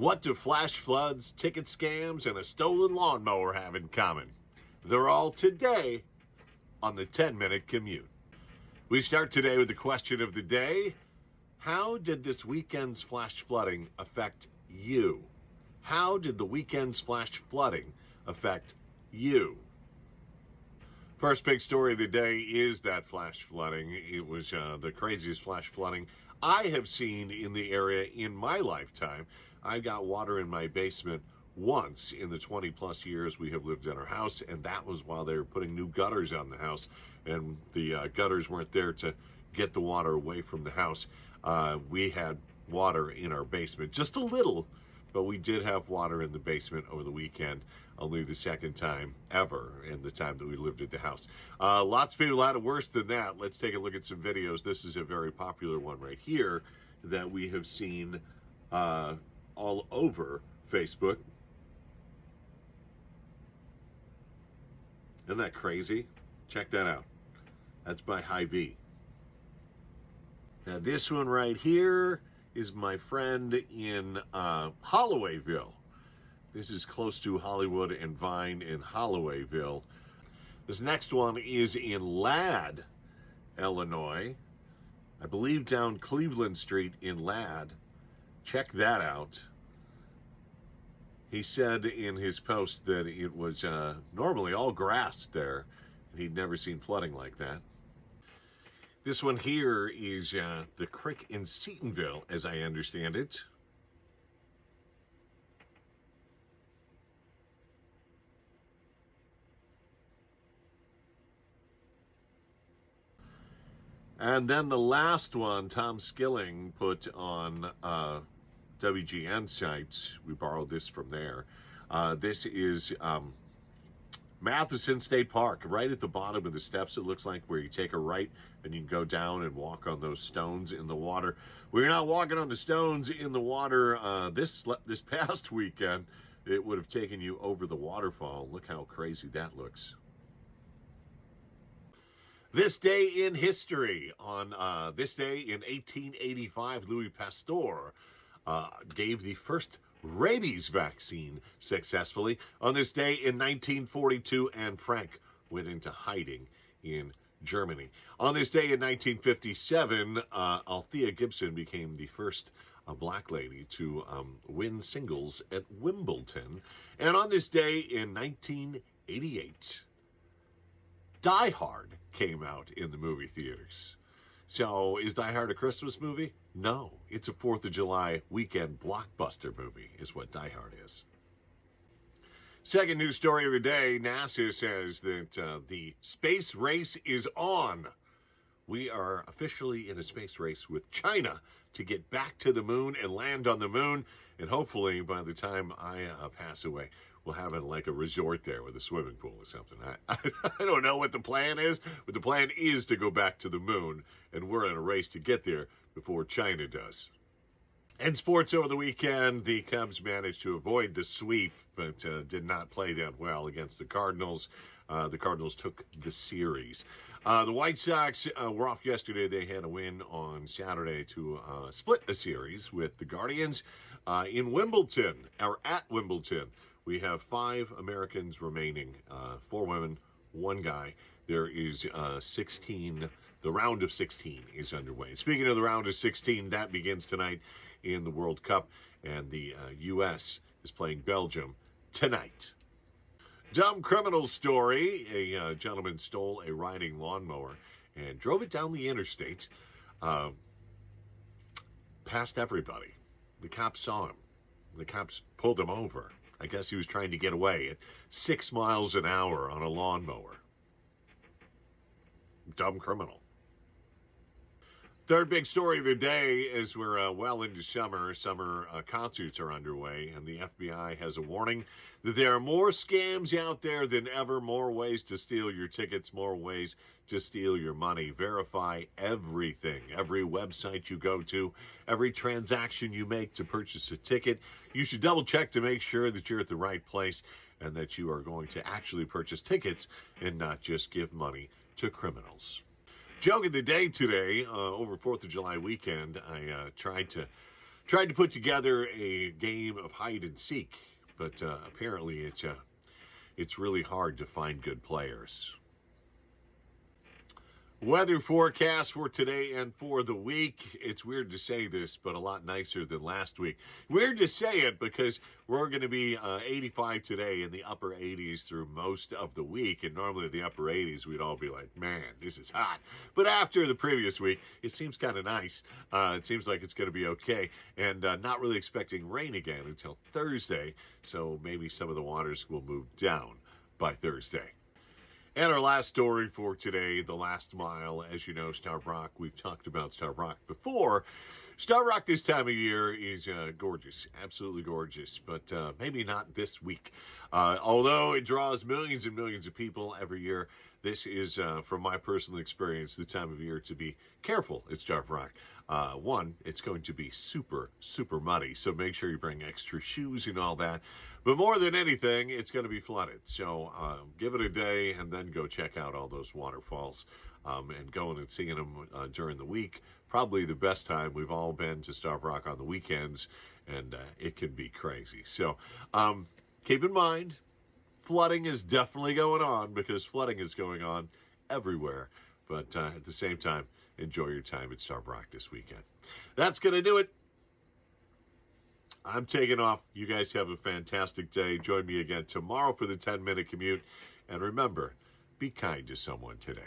What do flash floods, ticket scams, and a stolen lawnmower have in common? They're all today on the 10-Minute Commute. We start today with the question of the day. How did this weekend's flash flooding affect you? How did the weekend's flash flooding affect you? First big story of the day is that flash flooding. It was the craziest flash flooding I have seen in the area in my lifetime. I got water in my basement once in the 20 plus years we have lived in our house, and that was while they were putting new gutters on the house, and the gutters weren't there to get the water away from the house. We had water in our basement, just a little, but we did have water in the basement over the weekend, only the second time ever in the time that we lived at the house. Lots of people had it worse than that. Let's take a look at some videos. This is a very popular one right here that we have seen all over Facebook. Isn't that crazy? Check that out. That's by Hy-Vee. Now this one right here is my friend in Hollowayville. This is close to Hollywood and Vine in Hollowayville. This next one is in Ladd, Illinois. I believe down Cleveland Street in Ladd. Check that out. He said in his post that it was normally all grass there, and he'd never seen flooding like that. This one here is the creek in Seatonville, as I understand it. And then the last one, Tom Skilling put on WGN site. We borrowed this from there. This is Matheson State Park, right at the bottom of the steps, it looks like, where you take a right and you can go down and walk on those stones in the water. We're not walking on the stones in the water this past weekend. It would have taken you over the waterfall. Look how crazy that looks. This day in history. On this day in 1885, Louis Pasteur gave the first rabies vaccine successfully. On this day in 1942, Anne Frank went into hiding in Germany. On this day in 1957, Althea Gibson became the first black lady to win singles at Wimbledon. And on this day in 1988, Die Hard came out in the movie theaters. So is Die Hard a Christmas movie? No, it's a 4th of July weekend blockbuster movie is what Die Hard is. Second news story of the day, NASA says that the space race is on. We are officially in a space race with China to get back to the moon and land on the moon. And hopefully by the time I pass away, we'll have it like a resort there with a swimming pool or something. I don't know what the plan is, but the plan is to go back to the moon. And we're in a race to get there before China does. And sports over the weekend, the Cubs managed to avoid the sweep, but did not play that well against the Cardinals. The Cardinals took the series. The White Sox were off yesterday. They had a win on Saturday to split a series with the Guardians in Wimbledon, or at Wimbledon. We have 5 Americans remaining, 4 women, 1 guy. There is 16. The round of 16 is underway. Speaking of the round of 16, that begins tonight in the World Cup, and the U.S. is playing Belgium tonight. Dumb criminal story. A gentleman stole a riding lawnmower and drove it down the interstate, past everybody. The cops saw him. The cops pulled him over. I guess he was trying to get away at 6 miles an hour on a lawnmower. Dumb criminal. Third big story of the day is we're well into summer. Summer concerts are underway, and the FBI has a warning that there are more scams out there than ever, more ways to steal your tickets, more ways to steal your money. Verify everything, every website you go to, every transaction you make to purchase a ticket. You should double check to make sure that you're at the right place and that you are going to actually purchase tickets and not just give money to criminals. Joke of the day today, over 4th of July weekend, I tried to tried to put together a game of hide and seek, but apparently it's really hard to find good players. Weather forecast for today and for the week. It's weird to say this, but a lot nicer than last week. Weird to say it because we're going to be 85 today, in the upper 80s through most of the week. And normally the upper 80s, we'd all be like, man, this is hot. But after the previous week, it seems kind of nice. It seems like it's going to be okay. And not really expecting rain again until Thursday. So maybe some of the waters will move down by Thursday. And our last story for today, the last mile. As you know, Starved Rock, we've talked about Starved Rock before. Starved Rock this time of year is gorgeous, absolutely gorgeous, but maybe not this week. Although it draws millions and millions of people every year, this is, from my personal experience, the time of year to be careful at Starved Rock. One, it's going to be super, super muddy, so make sure you bring extra shoes and all that. But more than anything, it's going to be flooded. So give it a day and then go check out all those waterfalls and going and seeing them during the week. Probably the best time. We've all been to Starved Rock on the weekends, and it can be crazy. So keep in mind, flooding is definitely going on, because flooding is going on everywhere. But at the same time, enjoy your time at Starved Rock this weekend. That's going to do it. I'm taking off. You guys have a fantastic day. Join me again tomorrow for the 10-minute commute. And remember, be kind to someone today.